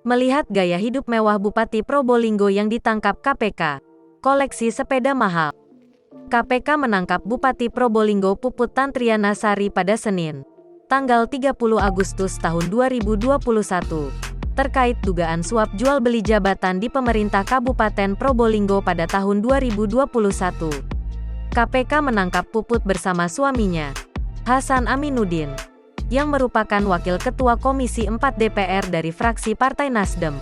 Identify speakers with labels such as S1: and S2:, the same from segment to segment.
S1: Melihat gaya hidup mewah Bupati Probolinggo yang ditangkap KPK, koleksi sepeda mahal. KPK menangkap Bupati Probolinggo Puput Tantriana Sari pada Senin, tanggal 30 Agustus tahun 2021, terkait dugaan suap jual beli jabatan di pemerintah Kabupaten Probolinggo pada tahun 2021. KPK menangkap Puput bersama suaminya, Hasan Aminuddin, yang merupakan Wakil Ketua Komisi 4 DPR dari fraksi Partai Nasdem.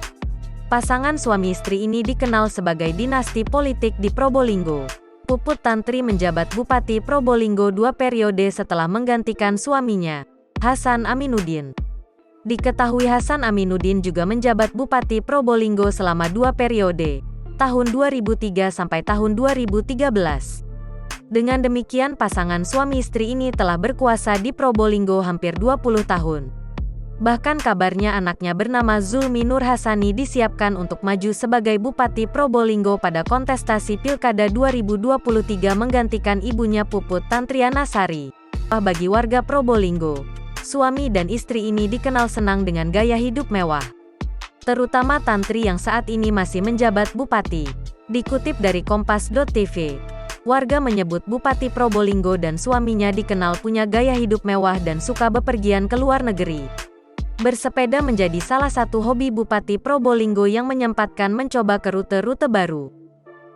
S1: Pasangan suami istri ini dikenal sebagai dinasti politik di Probolinggo. Puput Tantri menjabat Bupati Probolinggo 2 periode setelah menggantikan suaminya, Hasan Aminuddin. Diketahui Hasan Aminuddin juga menjabat Bupati Probolinggo selama 2 periode, tahun 2003 sampai tahun 2013. Dengan demikian pasangan suami istri ini telah berkuasa di Probolinggo hampir 20 tahun. Bahkan kabarnya anaknya bernama Zulmi Nur Hasani disiapkan untuk maju sebagai Bupati Probolinggo pada kontestasi Pilkada 2023 menggantikan ibunya Puput Tantriana Sari. Bagi warga Probolinggo, suami dan istri ini dikenal senang dengan gaya hidup mewah. Terutama Tantri yang saat ini masih menjabat Bupati. Dikutip dari Kompas.tv, warga menyebut Bupati Probolinggo dan suaminya dikenal punya gaya hidup mewah dan suka bepergian ke luar negeri. Bersepeda menjadi salah satu hobi Bupati Probolinggo yang menyempatkan mencoba ke rute-rute baru.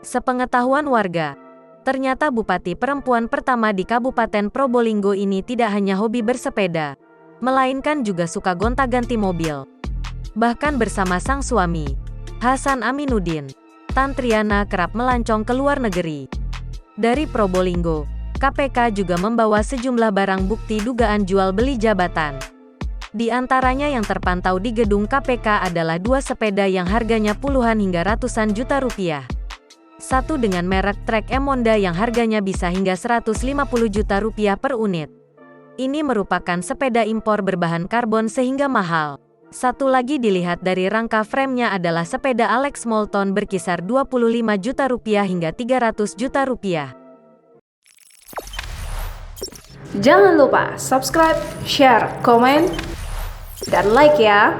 S1: Sepengetahuan warga, ternyata Bupati perempuan pertama di Kabupaten Probolinggo ini tidak hanya hobi bersepeda, melainkan juga suka gonta-ganti mobil. Bahkan bersama sang suami, Hasan Aminuddin, Tantriana kerap melancong ke luar negeri. Dari Probolinggo, KPK juga membawa sejumlah barang bukti dugaan jual beli jabatan. Di antaranya yang terpantau di gedung KPK adalah 2 sepeda yang harganya puluhan hingga ratusan juta rupiah. Satu dengan merek Trek M Honda yang harganya bisa hingga 150 juta rupiah per unit. Ini merupakan sepeda impor berbahan karbon sehingga mahal. Satu lagi dilihat dari rangka frame-nya adalah sepeda Alex Moulton berkisar 25 juta rupiah hingga 300 juta rupiah.
S2: Jangan lupa subscribe, share, komen, dan like ya!